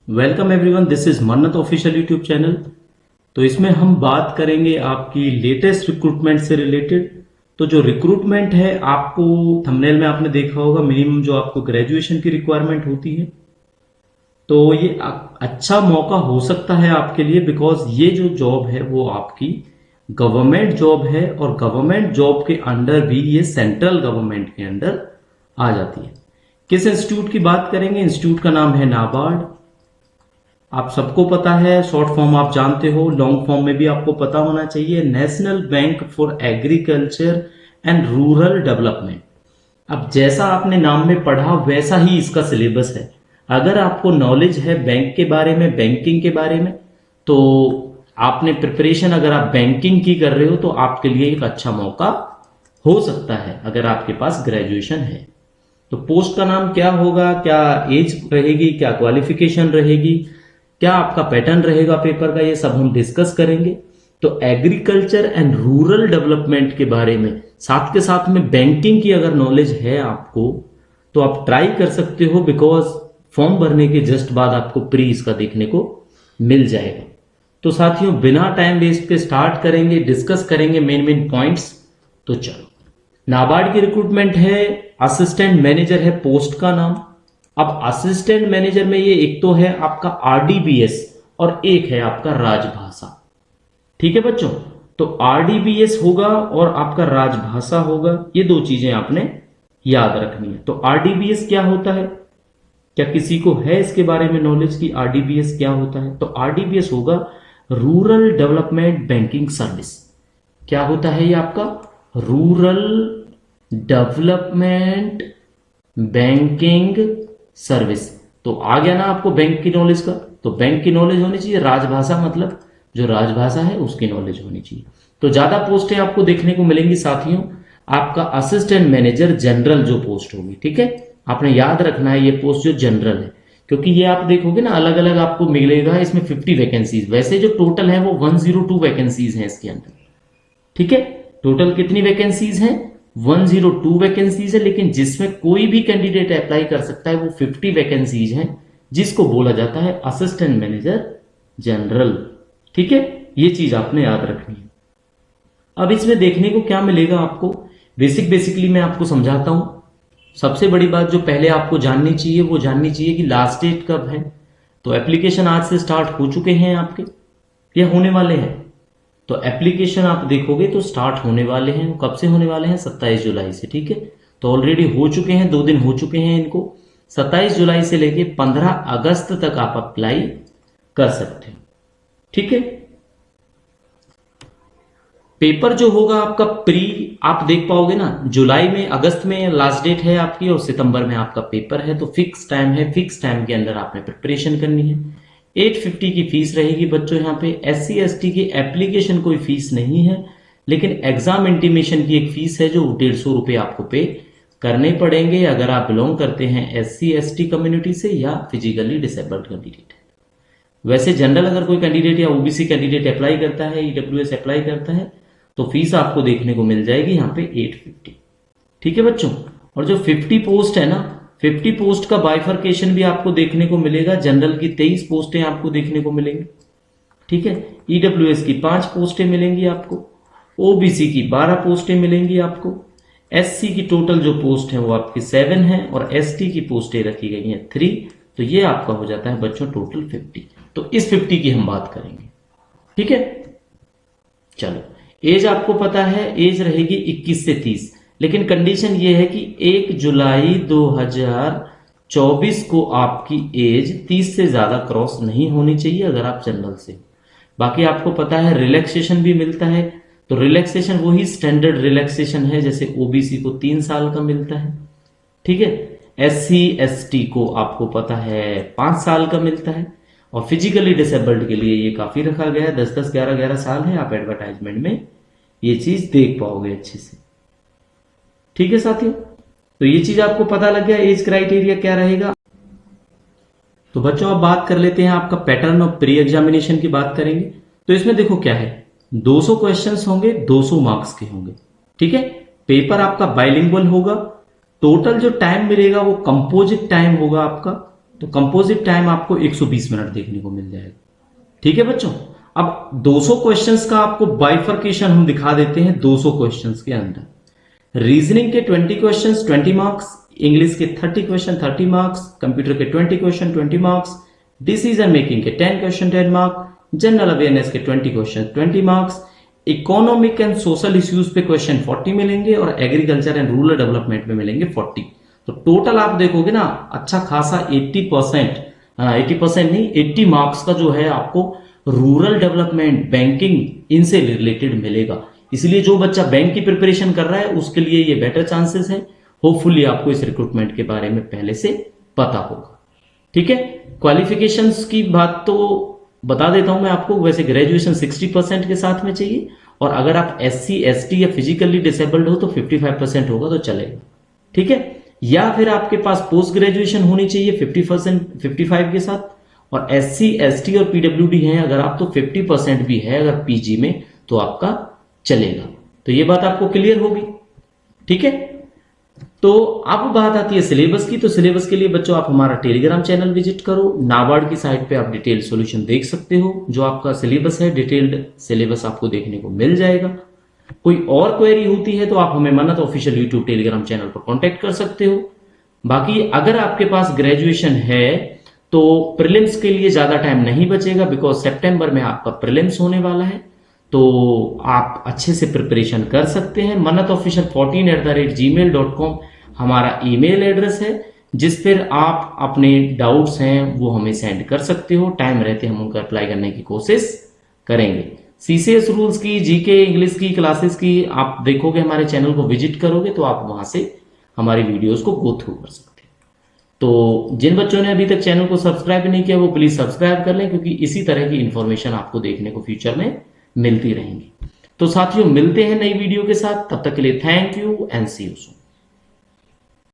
Welcome everyone, this is मन्नत official YouTube channel. तो इसमें हम बात करेंगे आपकी लेटेस्ट रिक्रूटमेंट से रिलेटेड। तो जो रिक्रूटमेंट है, आपको थंबनेल में आपने देखा होगा मिनिमम जो आपको ग्रेजुएशन की रिक्वायरमेंट होती है। तो ये अच्छा मौका हो सकता है आपके लिए, बिकॉज ये जो जॉब है वो आपकी गवर्नमेंट जॉब है और गवर्नमेंट जॉब के अंडर भी ये सेंट्रल गवर्नमेंट के अंडर आ जाती है। किस इंस्टीट्यूट की बात करेंगे? इंस्टीट्यूट का नाम है नाबार्ड। आप सबको पता है, शॉर्ट फॉर्म आप जानते हो, लॉन्ग फॉर्म में भी आपको पता होना चाहिए, national bank for agriculture and rural development. अब जैसा आपने नाम में पढ़ा वैसा ही इसका सिलेबस है। अगर आपको नॉलेज है बैंक के बारे में, बैंकिंग के बारे में, तो आपने प्रिपरेशन अगर आप बैंकिंग की कर रहे हो तो आपके लिए एक अच्छा मौका हो सकता है अगर आपके पास ग्रेजुएशन है। तो पोस्ट का नाम क्या होगा, क्या एज रहेगी, क्या क्वालिफिकेशन रहेगी, क्या आपका पैटर्न रहेगा पेपर का, ये सब हम डिस्कस करेंगे। तो एग्रीकल्चर एंड रूरल डेवलपमेंट के बारे में, साथ के साथ में बैंकिंग की अगर नॉलेज है आपको तो आप ट्राई कर सकते हो, बिकॉज फॉर्म भरने के जस्ट बाद आपको प्री इसका देखने को मिल जाएगा। तो साथियों, बिना टाइम वेस्ट के स्टार्ट करेंगे, डिस्कस करेंगे मेन पॉइंट्स। तो चलो, नाबार्ड की रिक्रूटमेंट है, असिस्टेंट मैनेजर है पोस्ट का नाम। अब असिस्टेंट मैनेजर में ये एक तो है आपका आरडीबीएस और एक है आपका राजभाषा। ठीक है बच्चों, तो आरडीबीएस होगा और आपका राजभाषा होगा, ये दो चीजें आपने याद रखनी है। तो आरडीबीएस क्या होता है? क्या किसी को है इसके बारे में नॉलेज की आरडीबीएस क्या होता है? तो आरडीबीएस होगा रूरल डेवलपमेंट बैंकिंग सर्विस। क्या होता है ये आपका? Rural development banking service. तो आ गया ना आपको बैंक की नॉलेज का? तो बैंक की नॉलेज होनी चाहिए, राजभाषा मतलब जो राजभाषा है उसकी नॉलेज होनी चाहिए। तो ज्यादा पोस्टें आपको देखने को मिलेंगी साथियों। आपका असिस्टेंट मैनेजर जनरल जो पोस्ट होगी, ठीक है, आपने याद रखना है ये पोस्ट जो जनरल है, क्योंकि ये आप देखोगे ना अलग अलग आपको मिलेगा इसमें 50 वैकेंसीज। वैसे जो टोटल है वो 102 वैकेंसीज हैं इसके अंदर। ठीक है, टोटल कितनी वैकेंसीज हैं? 102 वैकेंसीज है, लेकिन जिसमें कोई भी कैंडिडेट अप्लाई कर सकता है वो 50 वैकेंसीज हैं, जिसको बोला जाता है असिस्टेंट मैनेजर जनरल। ठीक है, ये चीज आपने याद रखनी है। अब इसमें देखने को क्या मिलेगा आपको, बेसिकली मैं आपको समझाता हूं। सबसे बड़ी बात जो पहले आपको जाननी चाहिए वो जाननी चाहिए कि लास्ट डेट कब है। तो एप्लीकेशन आज से स्टार्ट हो चुके हैं आपके, या होने वाले हैं। तो एप्लीकेशन आप देखोगे तो स्टार्ट होने वाले हैं, कब से होने वाले हैं? 27 जुलाई से। ठीक है, तो ऑलरेडी हो चुके हैं, 2 दिन हो चुके हैं इनको। 27 जुलाई से लेके 15 अगस्त तक आप अप्लाई कर सकते हो। ठीक है, पेपर जो होगा आपका प्री, आप देख पाओगे ना, जुलाई में, अगस्त में लास्ट डेट है आपकी और सितंबर में आपका पेपर है। तो फिक्स टाइम है, फिक्स टाइम के अंदर आपने प्रिपरेशन करनी है। 850 की फीस रहेगी बच्चों। यहाँ पे SC ST की एप्लीकेशन कोई फीस नहीं है, लेकिन एग्जाम इंटीमेशन की एक फीस है जो 150 रुपये आपको पे करने पड़ेंगे अगर आप बिलोंग करते हैं SC ST कम्युनिटी से या फिजिकली डिसेबल्ड कैंडिडेट है। वैसे जनरल अगर कोई कैंडिडेट या OBC कैंडिडेट अप्लाई करता है, EWS अप्लाई करता है, तो फीस आपको देखने को मिल जाएगी यहाँ पे 850। ठीक है बच्चों, और जो 50 पोस्ट है ना, 50 पोस्ट का बाइफर्केशन भी आपको देखने को मिलेगा। जनरल की 23 पोस्टें आपको देखने को मिलेंगी। ठीक है, EWS की 5 पोस्टें मिलेंगी आपको, OBC की 12 पोस्टें मिलेंगी आपको, SC की टोटल जो पोस्ट है वो आपकी 7 है और ST की पोस्टें रखी गई हैं 3। तो ये आपका हो जाता है बच्चों टोटल 50। तो इस 50 की हम बात करेंगे। ठीक है, चलो, एज आपको पता है, एज रहेगी 21 से 30, लेकिन कंडीशन ये है कि 1 जुलाई 2024 को आपकी एज 30 से ज्यादा क्रॉस नहीं होनी चाहिए अगर आप जनरल से। बाकी आपको पता है रिलैक्सेशन भी मिलता है। तो रिलैक्सेशन वही स्टैंडर्ड रिलैक्सेशन है जैसे OBC को 3 साल का मिलता है। ठीक है, SC ST को आपको पता है 5 साल का मिलता है, और फिजिकली डिसेबल्ड के लिए ये काफी रखा गया है, 10-10, 11-11 साल है। आप एडवर्टाइजमेंट में ये चीज देख पाओगे अच्छे से। ठीक है साथियों, तो ये चीज आपको पता लग गया एज क्राइटेरिया क्या रहेगा। तो बच्चों अब बात कर लेते हैं आपका पैटर्न ऑफ प्री एग्जामिनेशन की बात करेंगे। तो इसमें देखो क्या है, 200 क्वेश्चंस होंगे, 200 मार्क्स के होंगे। ठीक है, पेपर आपका बाइलिंगुअल होगा। टोटल जो टाइम मिलेगा वो कंपोजिट टाइम होगा आपका तो कंपोजिट टाइम आपको 120 मिनट देखने को मिल जाएगा। ठीक है बच्चों, अब 200 क्वेश्चंस का आपको बाइफर्केशन हम दिखा देते हैं 200 क्वेश्चंस के अंदर। रीजनिंग के 20 क्वेश्चंस 20 मार्क्स, इंग्लिश के 30 क्वेश्चन 30 मार्क्स, कंप्यूटर के 20 क्वेश्चन 20 मार्क्स, डिसीजन मेकिंग के 10 क्वेश्चन 10 मार्क्स, जनरल अवेयरनेस के 20 question 20 marks, economic and social issues पे क्वेश्चन 40 मिलेंगे और एग्रीकल्चर एंड रूरल डेवलपमेंट में मिलेंगे 40। तो टोटल आप देखोगे ना अच्छा खासा 80%, 80% नहीं 80 मार्क्स का जो है आपको रूरल डेवलपमेंट, बैंकिंग इनसे रिलेटेड मिलेगा। इसलिए जो बच्चा बैंक की प्रिपरेशन कर रहा है उसके लिए ये बेटर चांसेस है। होपफुली आपको इस रिक्रूटमेंट के बारे में पहले से पता होगा। ठीक है, क्वालिफिकेशंस की बात तो बता देता हूं मैं आपको। वैसे ग्रेजुएशन 60% के साथ में चाहिए और अगर आप SC ST या फिजिकली डिसेबल्ड हो तो 55% होगा तो चलेगा। ठीक है, या फिर आपके पास पोस्ट ग्रेजुएशन होनी चाहिए 50% 55 के साथ, और SC ST और PWD हैं अगर आप तो 50% भी है अगर PG में तो आपका चलेगा। तो ये बात आपको क्लियर होगी। ठीक है, तो अब बात आती है सिलेबस की। तो सिलेबस के लिए बच्चों आप हमारा टेलीग्राम चैनल विजिट करो, नाबार्ड की साइट पे आप डिटेल सॉल्यूशन देख सकते हो। जो आपका सिलेबस है डिटेल्ड सिलेबस आपको देखने को मिल जाएगा। कोई और क्वेरी होती है तो आप हमें मन्नत ऑफिशियल यूट्यूब टेलीग्राम चैनल पर कॉन्टेक्ट कर सकते हो। बाकी अगर आपके पास ग्रेजुएशन है तो प्रीलिम्स के लिए ज्यादा टाइम नहीं बचेगा, बिकॉज सितंबर में आपका प्रीलिम्स होने वाला है। तो आप अच्छे से प्रिपरेशन कर सकते हैं। mannatofficial14@gmail.com हमारा ईमेल एड्रेस है, जिस पर आप अपने डाउट्स हैं वो हमें सेंड कर सकते हो। टाइम रहते हम उनका अप्लाई करने की कोशिश करेंगे। CCS रूल्स की, GK इंग्लिश की क्लासेस की आप देखोगे, हमारे चैनल को विजिट करोगे तो आप वहां से हमारी वीडियोस को गो थ्रू कर सकते हैं। तो जिन बच्चों ने अभी तक चैनल को सब्सक्राइब नहीं किया वो प्लीज सब्सक्राइब कर लें, क्योंकि इसी तरह की इंफॉर्मेशन आपको देखने को फ्यूचर में मिलती रहेंगी। तो साथियों मिलते हैं नई वीडियो के साथ, तब तक के लिए thank you and see you soon.